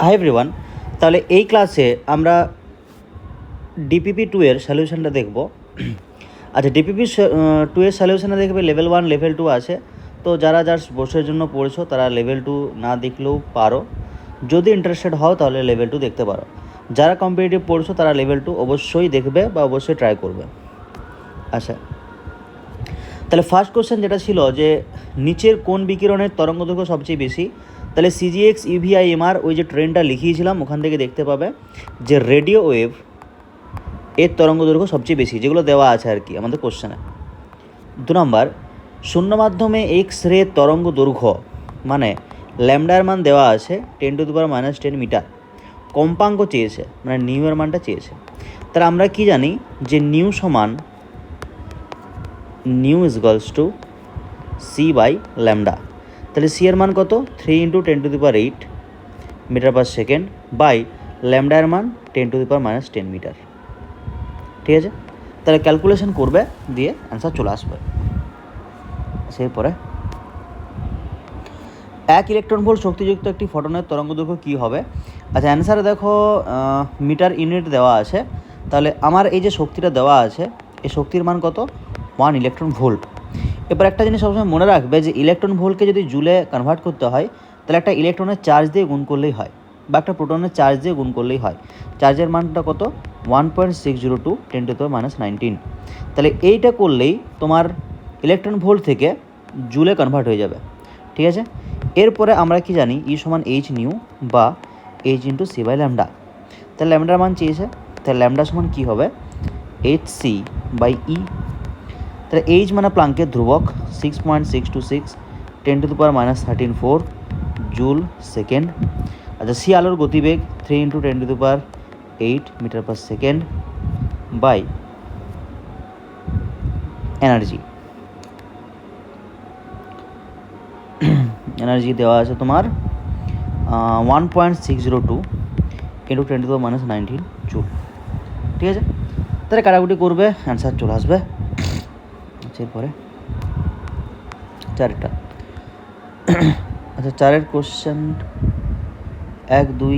Hi everyone, তাহলে এই ক্লাসে আমরা ডিপিপি 2 এর সলিউশনটা দেখব। আচ্ছা, ডিপিপি 2 এর সলিউশনে দেখবে লেভেল 1 লেভেল 2 আছে। তো যারা জাস্ট বসের জন্য পড়ছো তারা লেভেল 2 না দেখলেও পারো, যদি ইন্টারেস্টেড হও তাহলে লেভেল 2 দেখতে পারো। যারা কম্পিটিটিভ পড়ছো তারা লেভেল 2 অবশ্যই দেখবে বা অবশ্যই ট্রাই করবে। আচ্ছা, তাহলে ফার্স্ট কোশ্চেন যেটা ছিল যে নিচের কোন বিকিরণের তরঙ্গদৈর্ঘ্য সবচেয়ে বেশি, তাহলে সিজিএক্স ইভিআইএমআর ওই যে ট্রেনটা লিখিয়েছিলাম ওখান থেকে দেখতে পাবে যে রেডিও ওয়েভ এর তরঙ্গদৈর্ঘ্য সবচেয়ে বেশি, যেগুলো দেওয়া আছে আর কি আমাদের কোশ্চেনে। 2 নম্বর, শূন্য মাধ্যমে এক্স রে তরঙ্গ দৈর্ঘ্য মানে ল্যামডার মান দেওয়া আছে 10⁻⁻10 মিটার, কম্পাঙ্ক চেয়েছে মানে নিউ এর মানটা চেয়েছে। তাহলে আমরা কি জানি যে নিউ সমান nu equals to C by lambda. তাহলে সি এর মান কত? 3 × 10⁸ মিটার পার সেকেন্ড বাই ল্যামডার মান 10⁻⁻10 মিটার। ঠিক আছে, তাহলে ক্যালকুলেশন করবে, দিয়ে অ্যান্সার চলে আসবে। এরপরে 1 ইলেকট্রন ভোল্ট শক্তিযুক্ত একটি ফটনের তরঙ্গদৈর্ঘ্য কী হবে? আচ্ছা, অ্যান্সারে দেখো মিটার ইউনিট দেওয়া আছে। তাহলে আমার এই যে শক্তিটা দেওয়া আছে, এই শক্তির মান কত? 1 ইলেকট্রন ভোল্ট। এবার একটা জিনিস সবসময় মনে রাখবে যে ইলেকট্রন ভোল্টকে যদি জুলে কনভার্ট করতে হয় তাহলে একটা ইলেকট্রনের চার্জ দিয়ে গুণ করলেই হয়, বা একটা প্রোটনের চার্জ দিয়ে গুণ করলেই হয়। চার্জের মানটা কত? 1.602 10⁻⁹। তাহলে এইটা করলেই তোমার ইলেকট্রন ভোল্ট থেকে জুলে কনভার্ট হয়ে যাবে। ঠিক আছে, এরপরে আমরা কি জানি ই সমান এইচ নিউ বা h into c by lambda. তাহলে ল্যামডার মান চেয়েছে, তাহলে ল্যামডা সমান কী হবে? H c by E. তাহলে এইচ মানে প্লাঙ্কের ধ্রুবক 6.626 10⁻⁻13 জুল সেকেন্ড। আচ্ছা, সি আলোর গতিবেগ 3 × 10⁸ metre per second by energy. Energy দেওয়া আছে তোমার 1.602 × 10⁻⁹ জুল। ঠিক আছে, তাহলে কাটাকুটি করবে, অ্যান্সার চলে আসবে। এরপরে 4টা। আচ্ছা, 4-এর কোশ্চেন 1 2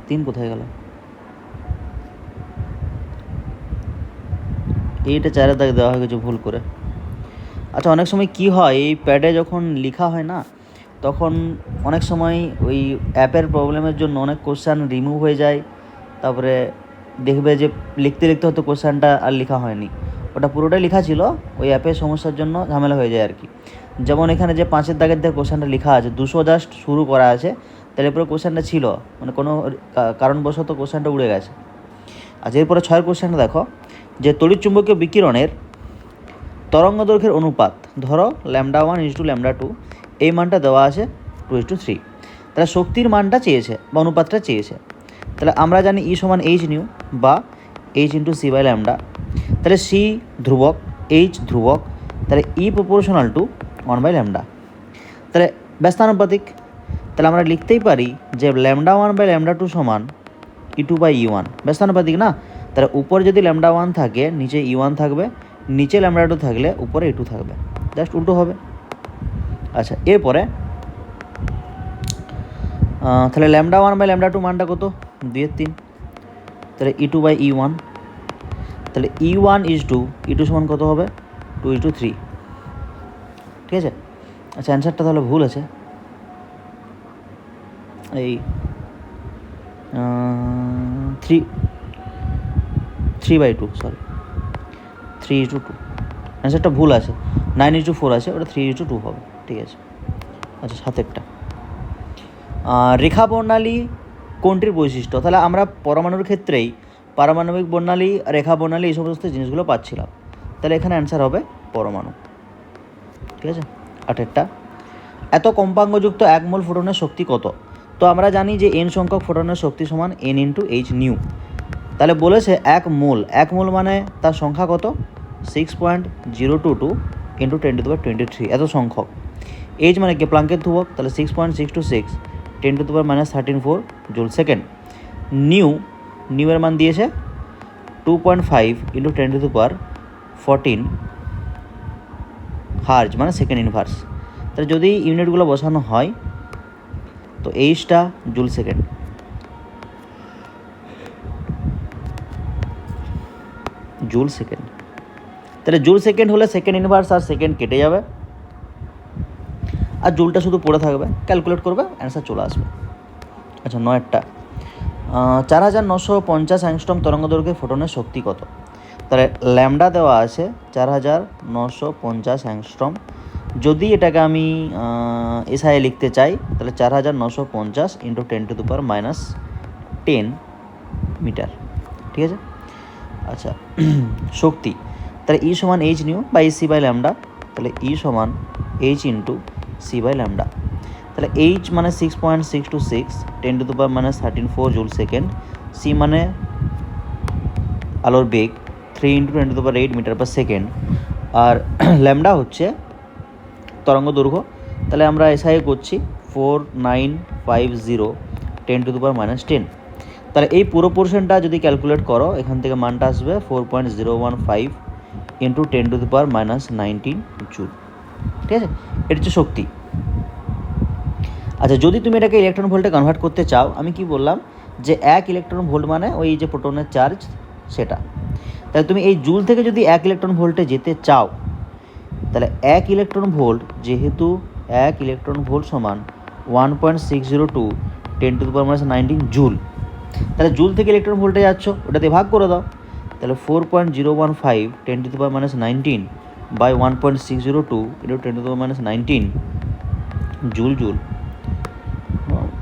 3 কোথায় গেল? এইটা 4-এর দাগ দেওয়া হয় কিছু ভুল করে। আচ্ছা, অনেক সময় কি হয়, এই প্যাডে যখন লেখা হয় না তখন অনেক সময় ওই অ্যাপের প্রবলেমের জন্য অনেক কোশ্চেন রিমুভ হয়ে যায়। তারপরে দেখবে যে লিখতে লিখতে হয়তো কোশ্চেনটা আর লেখা হয়নি, ওটা পুরোটাই লেখা ছিল, ওই অ্যাপের সমস্যার জন্য ঝামেলা হয়ে যায় আর কি। যেমন এখানে যে 5-এর দাগের দিয়ে কোশ্চেনটা লেখা আছে 200 জাস্ট শুরু করা আছে, তাহলে পুরো কোশ্চেনটা ছিল, মানে কোনো কারণবশত কোশ্চেনটা উড়ে গেছে। আচ্ছা, এরপরে 6-এর কোশ্চেনটা দেখো যে তড়িৎচুম্বকীয় বিকিরণের তরঙ্গ দৈর্ঘ্যের অনুপাত, ধরো λ1 = λ2, এই মানটা দেওয়া আছে 2:3। তাহলে শক্তির মানটা চেয়েছে বা অনুপাতটা চেয়েছে। তাহলে আমরা জানি ই সমান এইচ নিউ বা h into c by lambda. তাহলে সি ধ্রুবক, এইচ ধ্রুবক, তাহলে ই প্রপোর্শনাল টু 1/λ। তাহলে ব্যস্তানুপাতিক, তাহলে আমরা লিখতেই পারি যে λ1/λ2 সমান E2/E1। ব্যস্তানুপাতিক না, তাহলে উপরে যদি λ1 থাকে নিচে E1 থাকবে, নিচে λ2 থাকলে উপরে E2 থাকবে, জাস্ট উল্টো হবে। আচ্ছা, এরপরে তাহলে λ1/λ2 মানটা কত? 2/3। তাহলে E2/E1, তাহলে E1 = E2 সমান কত হবে? 2:3। ঠিক আছে, আচ্ছা অ্যান্সারটা তাহলে ভুল আছে, এই 3/2, সরি 3:2। অ্যান্সারটা ভুল আছে, 9:4 আছে, ওটা 3:2 হবে। ঠিক আছে, আচ্ছা 7-এরটা রেখা বর্ণালী কোনটির বৈশিষ্ট্য? তাহলে আমরা পরমাণুর ক্ষেত্রেই পারমাণবিক বর্ণালী, রেখা বর্ণালী এই সমস্ত জিনিসগুলো পাচ্ছিলাম, তাহলে এখানে অ্যান্সার হবে পরমাণু। ঠিক আছে, 8-এরটা এত কম্পাঙ্কযুক্ত 1 মোল ফোটনের শক্তি কত? তো আমরা জানি যে n সংখ্যক ফোটনের শক্তি সমান n × h নিউ। তাহলে বলেছে 1 মোল মানে তার সংখ্যা কত? 6.022 × 10⁻23 এত সংখ্যক। এইচ মানে কি? প্লাঙ্কের ধ্রুবক, তাহলে 6.626 10⁻⁻13 জুল সেকেন্ড। নিউ এর মান দিয়েছে 2.5 × 10⁻14 হার্জ মানে সেকেন্ড ইনভার্স। তাহলে যদি ইউনিটগুলো বসানো হয় তো এইচটা জুল সেকেন্ড। Joule second. তাহলে জুল সেকেন্ড হলে সেকেন্ড ইনভার্স আর সেকেন্ড কেটে যাবে, আর জুলটা শুধু পড়ে থাকবে, ক্যালকুলেট করবে, অ্যান্সার চলে আসবে। আচ্ছা 9টা 4950 অ্যাংস্ট্রম তরঙ্গ দৈর্ঘ্যে ফোটনের শক্তি কত? তাহলে ল্যামডা দেওয়া আছে 4950 অ্যাংস্ট্রম। যদি এটাকে আমি এসআই লিখতে চাই তাহলে 4950 ইন্টু 10⁻⁻10 মিটার, ঠিক আছে। আচ্ছা শক্তি, তাহলে ই সমান h nu by c by lambda, তাহলে ই সমান h into c by lambda. তাহলে এইচ মানে 6.626 10⁻⁻13 জুল সেকেন্ড, সি মানে আলোর বেগ 3 ইন্টু 10⁻8 মিটার পার সেকেন্ড, আর ল্যামডা হচ্ছে তরঙ্গ দৈর্ঘ্য। তাহলে আমরা এসআই করছি 4950 10⁻⁻10। তাহলে এই পুরো পোর্শনটা যদি ক্যালকুলেট করো, এখান থেকে মানটা আসবে 4.015 ইন্টু 10⁻⁻19 জুল, ঠিক আছে। এটা হচ্ছে শক্তি। আচ্ছা যদি তুমি এটাকে ইলেকট্রন ভোল্টে কনভার্ট করতে চাও, আমি কি বললাম যে 1 ইলেকট্রন ভোল্ট মানে ওই যে প্রোটনের চার্জ সেটা। তাহলে তুমি এই জুল থেকে যদি 1 ইলেকট্রন ভোল্টে যেতে চাও, তাহলে 1 ইলেকট্রন ভোল্ট, যেহেতু 1 ইলেকট্রন ভোল্ট সমান 1.602 10⁻⁻19 জুল, তাহলে জুল থেকে ইলেকট্রন ভোল্টে যাচ্ছ, ওটাতে ভাগ করে দাও। তাহলে 4.015 10⁻⁻19 বাই 1.602 ইন্টু 10⁻⁻19 জুল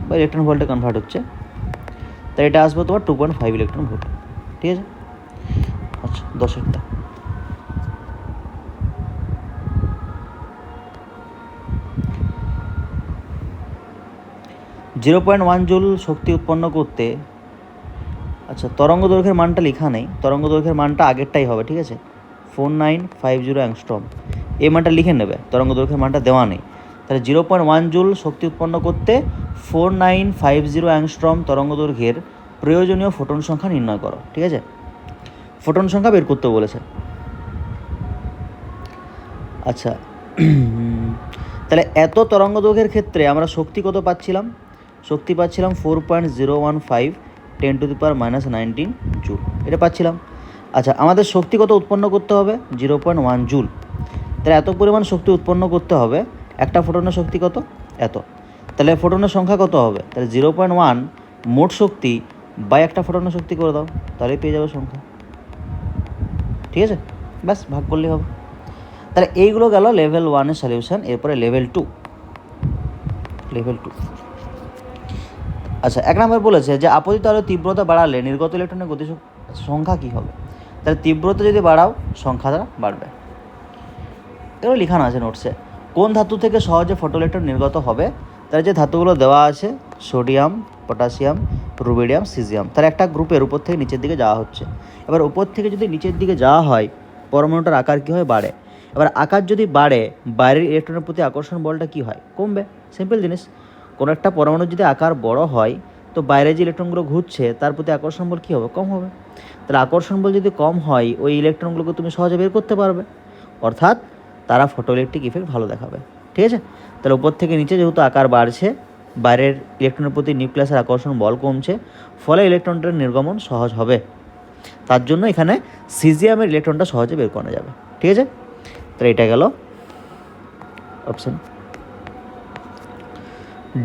বা ইলেকট্রন ভোল্টে কনভার্ট হচ্ছে। তাই এটা আসবে তোমার 2.5 ইলেকট্রন ভোল্ট, ঠিক আছে। আচ্ছা 10টা 0.1 জুল শক্তি উৎপন্ন করতে, আচ্ছা তরঙ্গ দৈর্ঘ্যের মানটা লেখা নেই, তরঙ্গ দৈর্ঘ্যের মানটা আগেরটাই হবে, ঠিক আছে। 4950 অ্যাংস্ট্রম, এই মানটা লিখে নেবে, তরঙ্গ দৈর্ঘ্যের মানটা দেওয়া নেই। তাহলে 0.1 জুল শক্তি উৎপন্ন করতে 4950 অ্যাংস্ট্রম তরঙ্গ দৈর্ঘ্যের প্রয়োজনীয় ফোটন সংখ্যা নির্ণয় করো, ঠিক আছে। ফোটন সংখ্যা বের করতে বলেছে। আচ্ছা তাহলে এত তরঙ্গ দৈর্ঘ্যের ক্ষেত্রে আমরা শক্তি কত পাচ্ছিলাম? শক্তি পাচ্ছিলাম 4.015 10⁻⁻19 জুল, এটা পাচ্ছিলাম। আচ্ছা আমাদের শক্তি কত উৎপন্ন করতে হবে? 0.1 জুল। তাহলে এত পরিমাণ শক্তি উৎপন্ন করতে হবে, একটা ফোটনের শক্তি কত? এত। তাহলে ফোটনের সংখ্যা কত হবে? তাহলে 0.1 মোট শক্তি বাই একটা ফোটনের শক্তি করে দাও, তাহলেই পেয়ে যাবে সংখ্যা, ঠিক আছে। ব্যাস ভাগ করলেই হবে। তাহলে এইগুলো গেল লেভেল 1-এর সলিউশন। এরপরে লেভেল 2। আচ্ছা 1 নম্বর বলেছে যে আপতিত আলোর তীব্রতা বাড়ালে নির্গত ইলেকট্রনের গতি সংখ্যা কী হবে? তাহলে তীব্রতা যদি বাড়াও সংখ্যাটা বাড়বে। এগুলো লেখানো আছে নোটসে। কোন ধাতু থেকে সহজে ফটো ইলেকট্রন নির্গত হবে? তাহলে যে ধাতুগুলো দেওয়া আছে সোডিয়াম, পটাশিয়াম, রুবিডিয়াম, সিজিয়াম, তার একটা গ্রুপের উপর থেকে নিচের দিকে যাওয়া হচ্ছে। এবার উপর থেকে যদি নিচের দিকে যাওয়া হয়, পরমাণুটার আকার কী হয়? বাড়ে। এবার আকার যদি বাড়ে, বাইরের ইলেকট্রনের প্রতি আকর্ষণ বলটা কী হয়? কমবে। সিম্পল জিনিস। কোনো একটা পরমাণুর যদি আকার বড় হয়, তো বাইরে যে ইলেকট্রনগুলো ঘুরছে তার প্রতি আকর্ষণ বল কী হবে? কম হবে। তাহলে আকর্ষণ বল যদি কম হয়, ওই ইলেকট্রনগুলোকে তুমি সহজে বের করতে পারবে, অর্থাৎ তারা ফটোইলেকট্রিক ইফেক্ট ভালো দেখাবে, ঠিক আছে। তাহলে উপর থেকে নিচে যেহেতু আকার বাড়ছে, বাইরের ইলেকট্রনের প্রতি নিউক্লিয়াসের আকর্ষণ বল কমছে, ফলে ইলেকট্রনটার নির্গমন সহজ হবে। তার জন্য এখানে সিজিয়ামের ইলেকট্রনটা সহজে বের করা যাবে, ঠিক আছে। তাহলে এটা গেল অপশান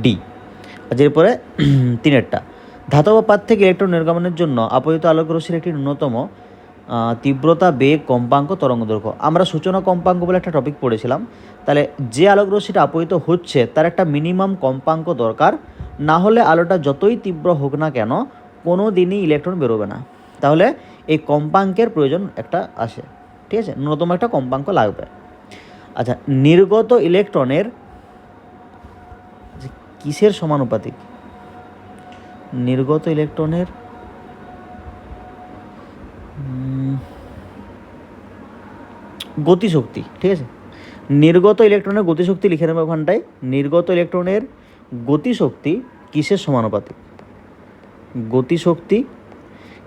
ডি। এরপরে 3-এরটা, ধাতব পাত থেকে ইলেকট্রন নির্গমনের জন্য আপতিত আলোক রশ্মির একটি ন্যূনতম তীব্রতা, বেগ, কম্পাঙ্ক, তরঙ্গ দৈর্ঘ্য। আমরা সূচনা কম্পাঙ্ক বলে একটা টপিক পড়েছিলাম। তাহলে যে আলোক রশ্মিটা আপতিত হচ্ছে তার একটা মিনিমাম কম্পাঙ্ক দরকার, না হলে আলোটা যতই তীব্র হোক না কেন কোনো দিনই ইলেকট্রন বেরোবে না। তাহলে এই কম্পাঙ্কের প্রয়োজন একটা আসে, ঠিক আছে, ন্যূনতম একটা কম্পাঙ্ক লাগবে। আচ্ছা নির্গত ইলেকট্রনের কিসের সমানুপাতিক? নির্গত ইলেকট্রনের গতিশক্তি, ঠিক আছে। নির্গত ইলেকট্রনের গতিশক্তি লিখে নেবে ওখানটায়। নির্গত ইলেকট্রনের গতিশক্তি কিসের সমানুপাতিক? গতিশক্তি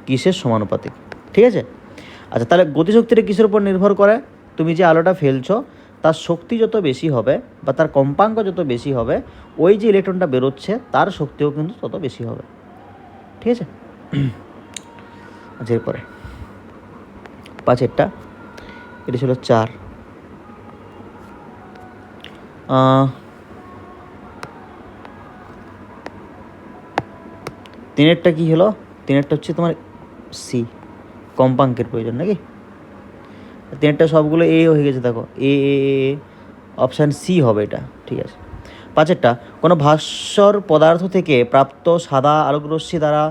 কিসের সমানুপাতিক, ঠিক আছে। আচ্ছা তাহলে গতিশক্তিটা কিসের উপর নির্ভর করে? তুমি যে আলোটা ফেলছো তার শক্তি যত বেশি হবে বা তার কম্পাঙ্ক যত বেশি হবে, ওই যে ইলেকট্রনটা বেরোচ্ছে তার শক্তিও কিন্তু তত বেশি হবে, ঠিক আছে। আচ্ছা এরপরে 5-এরটা, এটা ছিল 4। তিনেরটা কী হলো? তিনেরটা হচ্ছে তোমার সি, কম্পাঙ্কের প্রয়োজন নাকি? তিনেরটা সবগুলো এ হয়ে গেছে, দেখো এ এ অপশান সি হবে এটা, ঠিক আছে। 5-এরটা, কোনো ভাস্বর পদার্থ থেকে প্রাপ্ত সাদা আলোকরশ্মি দ্বারা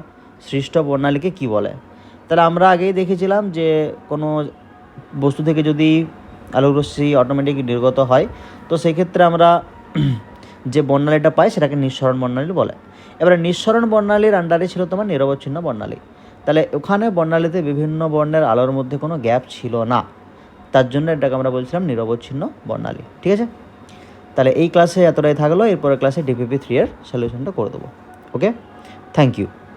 সৃষ্ট বর্ণালীকে কি বলে? তাহলে আমরা আগেই দেখেছিলাম যে কোনো বস্তু থেকে যদি আলোকরশ্মি অটোমেটিক নির্গত হয়, তো সেক্ষেত্রে আমরা যে বর্ণালীটা পাই সেটাকে নিঃসরণ বর্ণালী বলে। এবারে নিঃসরণ বর্ণালীর আন্ডারে ছিল তোমার নিরবচ্ছিন্ন বর্ণালী। তাহলে ওখানে বর্ণালীতে বিভিন্ন বর্ণের আলোর মধ্যে কোনো গ্যাপ ছিল না, তার জন্য এটাকে আমরা বলছিলাম নিরবচ্ছিন্ন বর্ণালী, ঠিক আছে। তাহলে এই ক্লাসে এতটাই থাকলো, এরপরের ক্লাসে DPP 3 এর সলিউশনটা করে দেবো। ওকে, থ্যাংক ইউ।